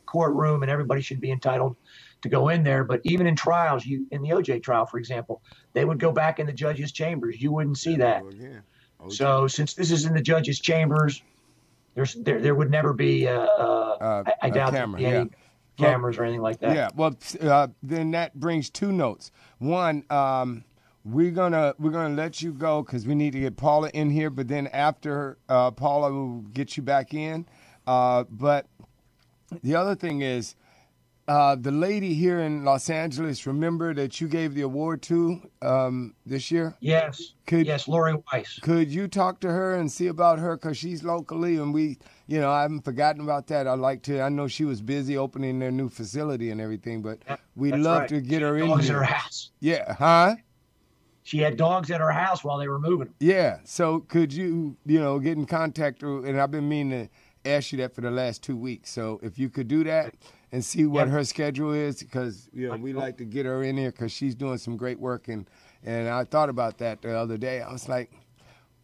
courtroom and everybody should be entitled to go in there. But even in trials, in the OJ trial, for example, they would go back in the judge's chambers. You wouldn't see that. So since this is in the judge's chambers, there would never be I doubt
camera,
any cameras or anything like that.
Yeah. Well, then that brings two notes. One, we're gonna let you go because we need to get Paula in here. But then after Paula, will get you back in. But the other thing is, the lady here in Los Angeles, remember that you gave the award to this year?
Yes. Yes, Lori Weiss.
Could you talk to her and see about her, because she's locally, and we, I haven't forgotten about that. I know she was busy opening their new facility and everything, but we'd love to get her in
dogs
here.
at her house.
Yeah, huh?
She had dogs at her house while they were moving them.
Yeah, so could you, get in contact, and I've been meaning to asked you that for the last 2 weeks. So if you could do that and see what her schedule is, because we like to get her in here because she's doing some great work. And I thought about that the other day. I was like,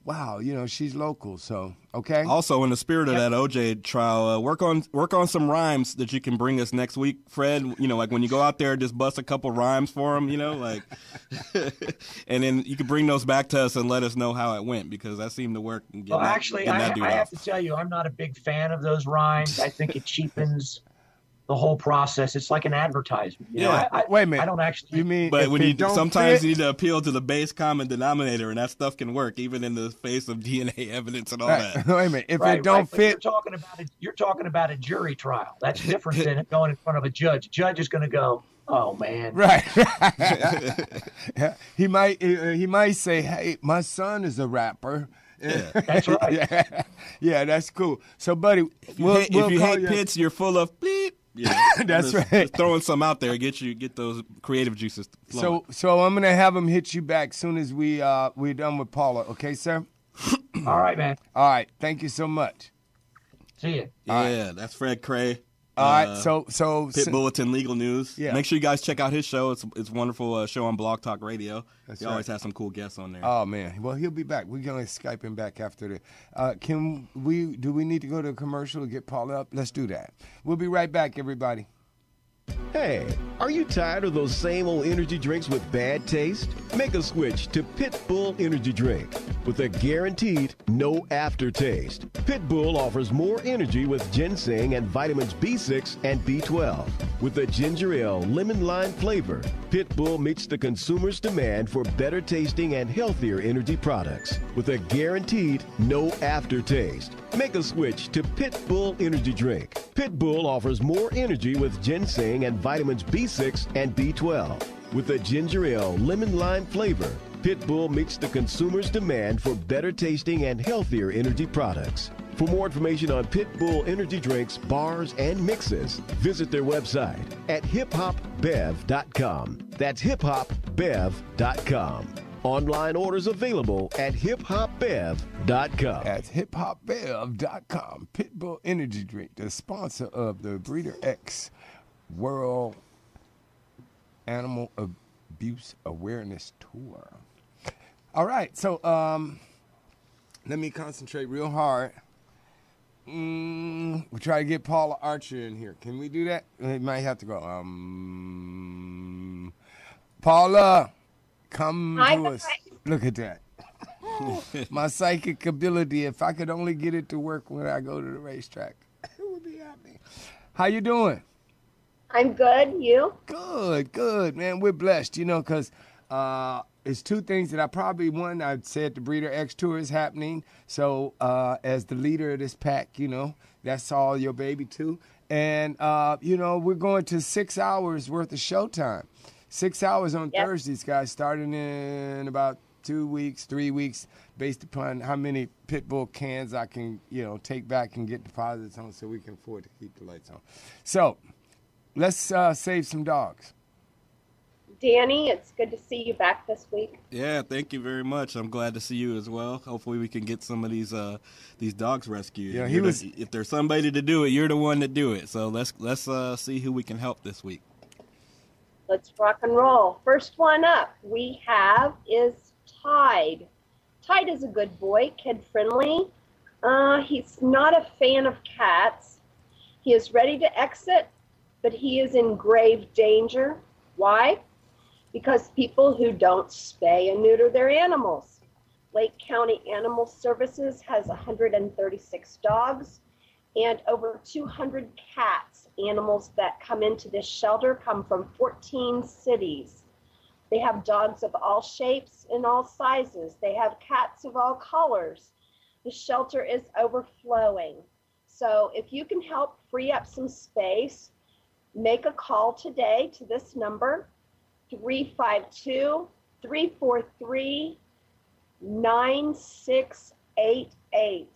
wow, she's local. So okay.
Also, in the spirit of that OJ trial, work on some rhymes that you can bring us next week, Fred. Like when you go out there, just bust a couple rhymes for him. Like, and then you can bring those back to us and let us know how it went, because that seemed to work.
Well, actually, I have to tell you, I'm not a big fan of those rhymes. I think it cheapens the whole process. It's like an advertisement.
Wait a minute.
I don't actually.
You mean?
But when sometimes you need to appeal to the base common denominator, and that stuff can work even in the face of DNA evidence and all that.
Wait a minute. If it don't fit,
you're talking about a jury trial. That's different than it going in front of a judge. Judge is going to go, oh man.
Right. He might say, hey, my son is a rapper.
Yeah. That's right.
Yeah, that's cool. So, buddy,
if you hate Pitts, you're full of bleep. Yeah,
that's right.
Just throwing some out there, get those creative juices flowing.
So I'm gonna have him hit you back soon as we're done with Paula. Okay, sir.
All right, man.
All right. Thank you so much.
See you.
Yeah, that's Fred Cray.
All right, so
Pit Bulletin Legal News.
Yeah.
Make sure you guys check out his show. It's a wonderful show on Blog Talk Radio.
That's
he
right.
always has some cool guests on there.
Oh man, well he'll be back. We're gonna Skype him back after the. Do we need to go to a commercial to get Paula up? Let's do that. We'll be right back, everybody.
Hey, are you tired of those same old energy drinks with bad taste? Make a switch to Pit Bull Energy Drink with a guaranteed no aftertaste. Pit Bull offers more energy with ginseng and vitamins B6 and B12. With a ginger ale lemon lime flavor, Pit Bull meets the consumer's demand for better tasting and healthier energy products with a guaranteed no aftertaste. Make a switch to Pit Bull Energy Drink. Pit Bull offers more energy with ginseng and vitamins B6 and B12. With a ginger ale lemon lime flavor, Pit Bull meets the consumer's demand for better tasting and healthier energy products. For more information on Pit Bull energy drinks, bars, and mixes, visit their website at hiphopbev.com. That's hiphopbev.com. Online orders available at hiphopbev.com.
At hiphopbev.com. Pitbull Energy Drink, the sponsor of the Breeder X World Animal Abuse Awareness Tour. All right, so let me concentrate real hard. We'll try to get Paula Archer in here. Can we do that? We might have to go. Paula. Come to us. Look at that. My psychic ability, if I could only get it to work when I go to the racetrack, it would be happening. How you doing?
I'm good. You?
Good, man. We're blessed, because it's two things that I'd said the Breeder X Tour is happening. So as the leader of this pack, that's all your baby too. And, we're going to 6 hours worth of showtime. 6 hours on Thursdays, guys, starting in about 2 weeks, 3 weeks, based upon how many pit bull cans I can, take back and get deposits on so we can afford to keep the lights on. So let's save some dogs.
Danny, it's good to see you back this week.
Yeah, thank you very much. I'm glad to see you as well. Hopefully we can get some of these dogs rescued.
Yeah,
if there's somebody to do it, you're the one to do it. So let's see who we can help this week.
Let's rock and roll. First one up we have is Tide. Tide is a good boy, kid-friendly. He's not a fan of cats. He is ready to exit, but he is in grave danger. Why? Because people who don't spay and neuter their animals. Lake County Animal Services has 136 dogs and over 200 cats. Animals that come into this shelter come from 14 cities. They have dogs of all shapes and all sizes. They have cats of all colors. The shelter is overflowing. So if you can help free up some space, make a call today to this number, 352-343-9688.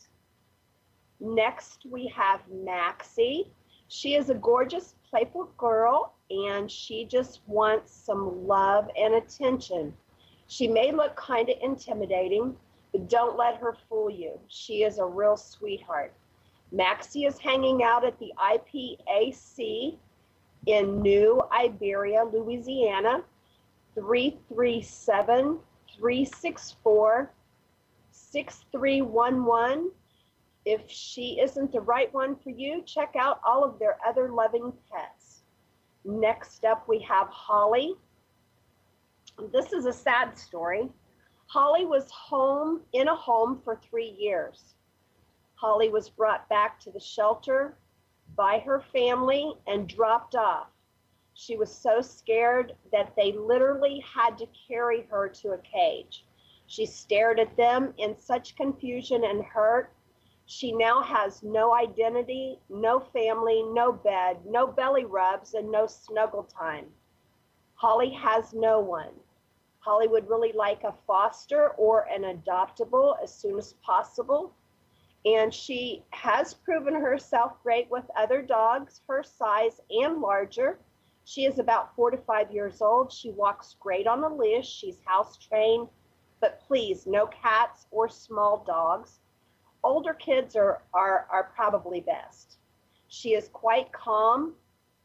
Next, we have Maxie. She is a gorgeous, playful girl, and she just wants some love and attention. She may look kind of intimidating, but don't let her fool you. She is a real sweetheart. Maxie is hanging out at the IPAC in New Iberia, Louisiana, 337-364-6311. If she isn't the right one for you, check out all of their other loving pets. Next up, we have Holly. This is a sad story. Holly was in a home for 3 years. Holly was brought back to the shelter by her family and dropped off. She was so scared that they literally had to carry her to a cage. She stared at them in such confusion and hurt. She now has no identity, no family, no bed, no belly rubs, and no snuggle time. Holly has no one. Holly would really like a foster or an adoptable as soon as possible. And she has proven herself great with other dogs her size and larger. She is about 4 to 5 years old. She walks great on a leash. She's house trained, but please, no cats or small dogs. Older kids are probably best. She is quite calm,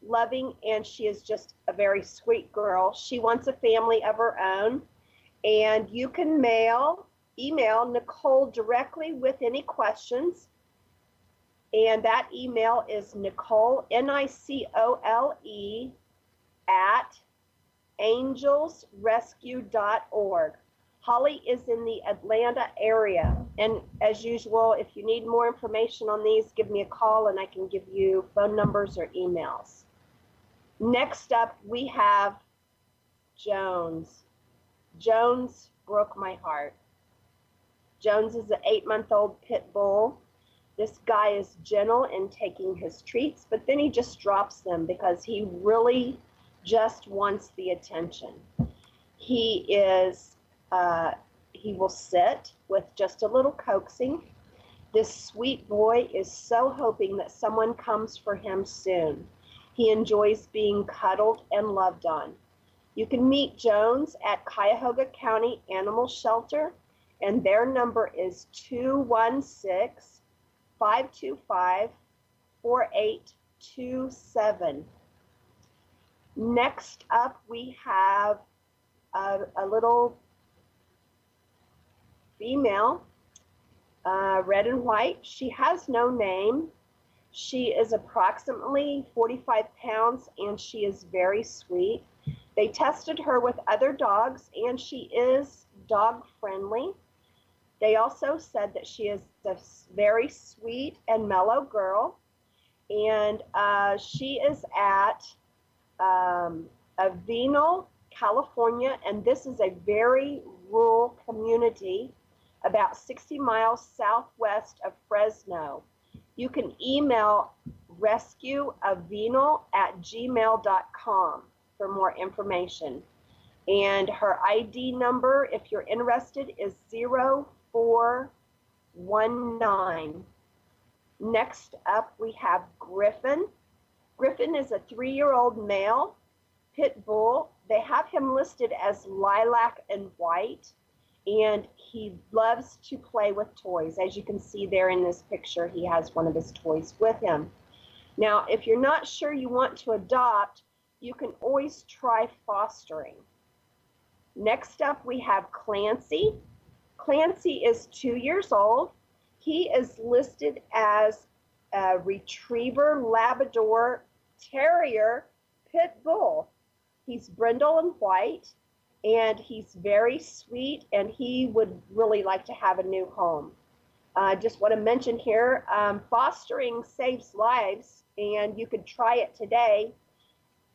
loving, and she is just a very sweet girl. She wants a family of her own, and you can email Nicole directly with any questions, and that email is Nicole, Nicole, at angelsrescue.org. Holly is in the Atlanta area, and as usual, if you need more information on these, give me a call and I can give you phone numbers or emails. Next up, we have Jones. Jones broke my heart. Jones is an 8-month-old pit bull. This guy is gentle in taking his treats, but then he just drops them because he really just wants the attention. He will sit with just a little coaxing. This sweet boy is so hoping that someone comes for him soon. He enjoys being cuddled and loved on. You can meet Jones at Cuyahoga County Animal Shelter, and their number is 216-525-4827. Next up, we have a little female, red and white. She has no name. She is approximately 45 pounds, and she is very sweet. They tested her with other dogs, and she is dog friendly. They also said that she is a very sweet and mellow girl, and she is at Avino, California, and this is a very rural community about 60 miles southwest of Fresno. You can email rescueavino@gmail.com for more information. And her ID number, if you're interested, is 0419. Next up, we have Griffin. Griffin is a 3-year-old male pit bull. They have him listed as lilac and white, and he loves to play with toys. As you can see there in this picture, he has one of his toys with him. Now, if you're not sure you want to adopt, you can always try fostering. Next up, we have Clancy. Clancy is 2 years old. He is listed as a retriever Labrador Terrier pit bull. He's brindle and white, and he's very sweet, and he would really like to have a new home. Just want to mention here, fostering saves lives, and you could try it today.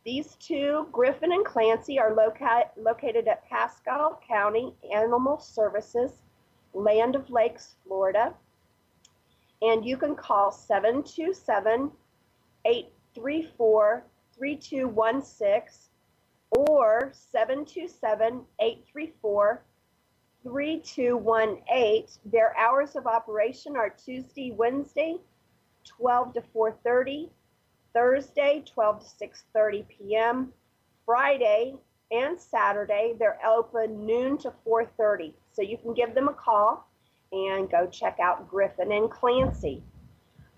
These two, Griffin and Clancy, are located at Pascal County Animal Services, Land of Lakes, Florida. And you can call 727-834-3216 or 727-834-3218. Their hours of operation are Tuesday, Wednesday, 12 to 4:30, Thursday, 12 to 6:30 p.m., Friday and Saturday, they're open noon to 4:30. So you can give them a call and go check out Griffin and Clancy.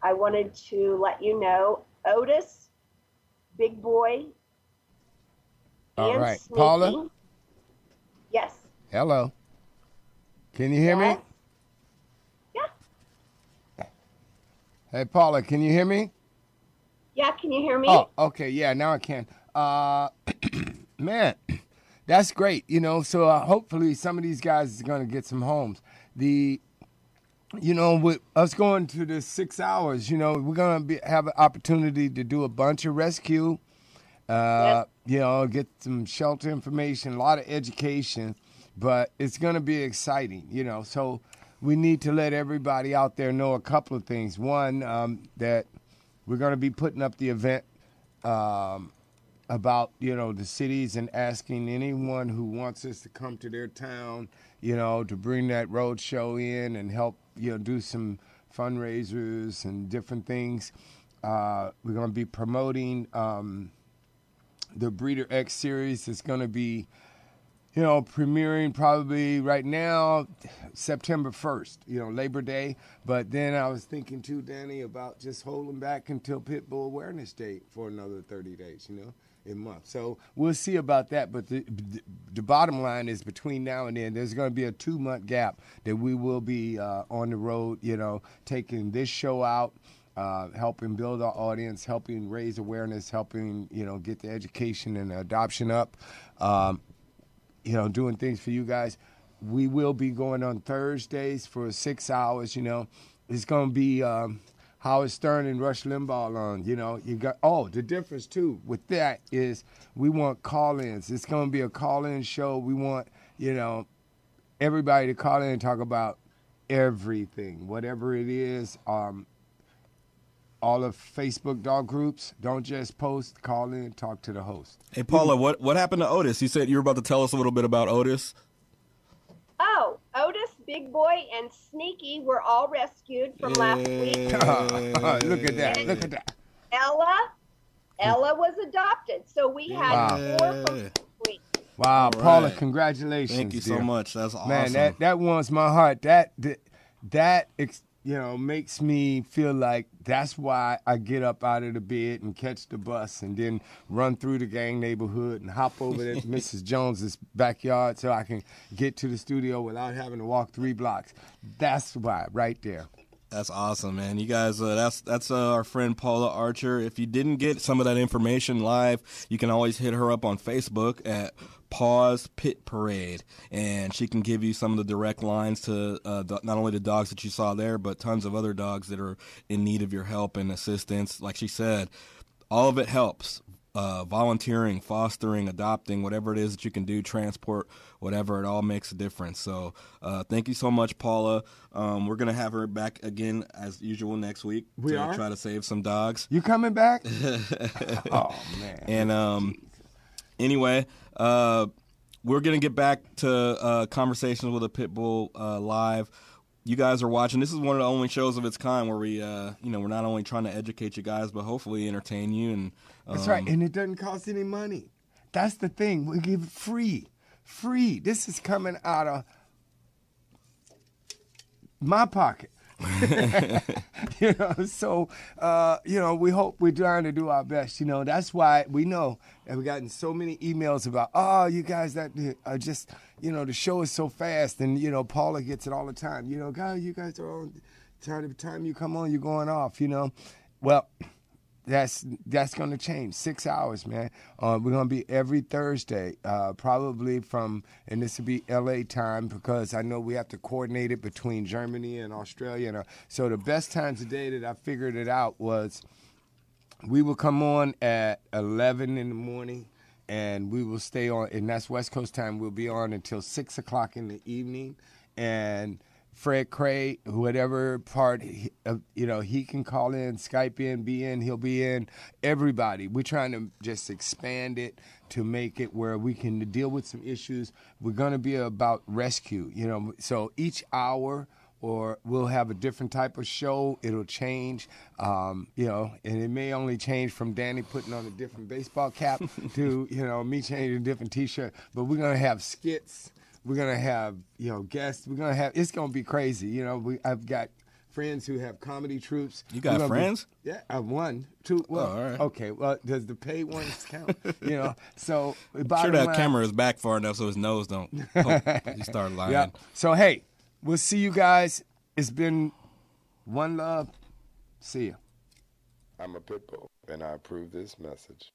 I wanted to let you know Otis, Big Boy,
All
and
right.
Sneaky.
Paula?
Yes.
Hello. Can you hear
Yes.
me?
Yeah.
Hey, Paula, can you hear me?
Yeah, can you hear me?
Oh, okay. Yeah, now I can. Man, that's great. So hopefully some of these guys are going to get some homes. With us going to the 6 hours, we're going to have an opportunity to do a bunch of rescue,
Yes.
get some shelter information, a lot of education, but it's going to be exciting, So we need to let everybody out there know a couple of things. One, that we're going to be putting up the event about, the cities and asking anyone who wants us to come to their town, to bring that road show in and help, do some fundraisers and different things. We're going to be promoting the Breeder X series. It's going to be, premiering probably right now, September 1st, Labor Day. But then I was thinking too, Danny, about just holding back until Pitbull Awareness Day for another 30 days, a month. So we'll see about that. But the bottom line is between now and then, there's going to be a 2-month gap that we will be on the road, taking this show out, helping build our audience, helping raise awareness, helping, get the education and the adoption up. Doing things for you guys. We will be going on Thursdays for 6 hours, It's going to be Howard Stern and Rush Limbaugh on, You got, the difference, too, with that is we want call-ins. It's going to be a call-in show. We want, everybody to call in and talk about everything, whatever it is. All of Facebook dog groups, don't just post, call in, talk to the host.
Hey, Paula, what happened to Otis? You said you were about to tell us a little bit about Otis.
Oh, Otis, Big Boy, and Sneaky were all rescued from last week.
Look at that.
And
Look at that.
Ella was adopted, so we had 4 from last week.
Wow,
right.
Paula, congratulations.
Thank you
dear.
so much. That's awesome.
Man, that warms my heart. That makes me feel like that's why I get up out of the bed and catch the bus and then run through the gang neighborhood and hop over to Mrs. Jones's backyard so I can get to the studio without having to walk 3 blocks. That's why, right there.
That's awesome, man. You guys, that's our friend Paula Archer. If you didn't get some of that information live, you can always hit her up on Facebook at Pause Pit Parade, and she can give you some of the direct lines to not only the dogs that you saw there, but tons of other dogs that are in need of your help and assistance. Like she said, all of it helps. Volunteering, fostering, adopting, whatever it is that you can do, transport, whatever, it all makes a difference. So thank you so much, Paula. We're going to have her back again as usual next week to try to save some dogs.
You coming back? Oh, man.
And anyway, we're going to get back to Conversations with a Pitbull live. You guys are watching. This is one of the only shows of its kind where we, we're not only trying to educate you guys, but hopefully entertain you. And
that's right, and it doesn't cost any money. That's the thing. We give it free. This is coming out of my pocket. So we hope we're trying to do our best. That's why we know, and we've gotten so many emails about, you guys that are just, the show is so fast, and Paula gets it all the time. God, you guys are on. Time you come on, you're going off. Well, that's going to change. 6 hours, man. We're going to be every Thursday, probably and this will be LA time because I know we have to coordinate it between Germany and Australia. So the best time today that I figured it out was we will come on at 11 in the morning and we will stay on, and that's West Coast time. We'll be on until 6 o'clock in the evening, and Fred Cray, whatever part, he can call in, Skype in, be in, he'll be in, everybody. We're trying to just expand it to make it where we can deal with some issues. We're going to be about rescue, so each hour or we'll have a different type of show. It'll change, and it may only change from Danny putting on a different baseball cap to, me changing a different T-shirt. But we're going to have skits. We're going to have, guests. It's going to be crazy. I've got friends who have comedy troops.
You got friends?
Yeah, I have 1, 2. Well,
all right.
Okay. Well, does the paid ones count? So
Sure, that camera is back far enough so his nose don't. He started lying.
Yeah. So hey, we'll see you guys. It's been one love. See ya. I'm a pit bull, and I approve this message.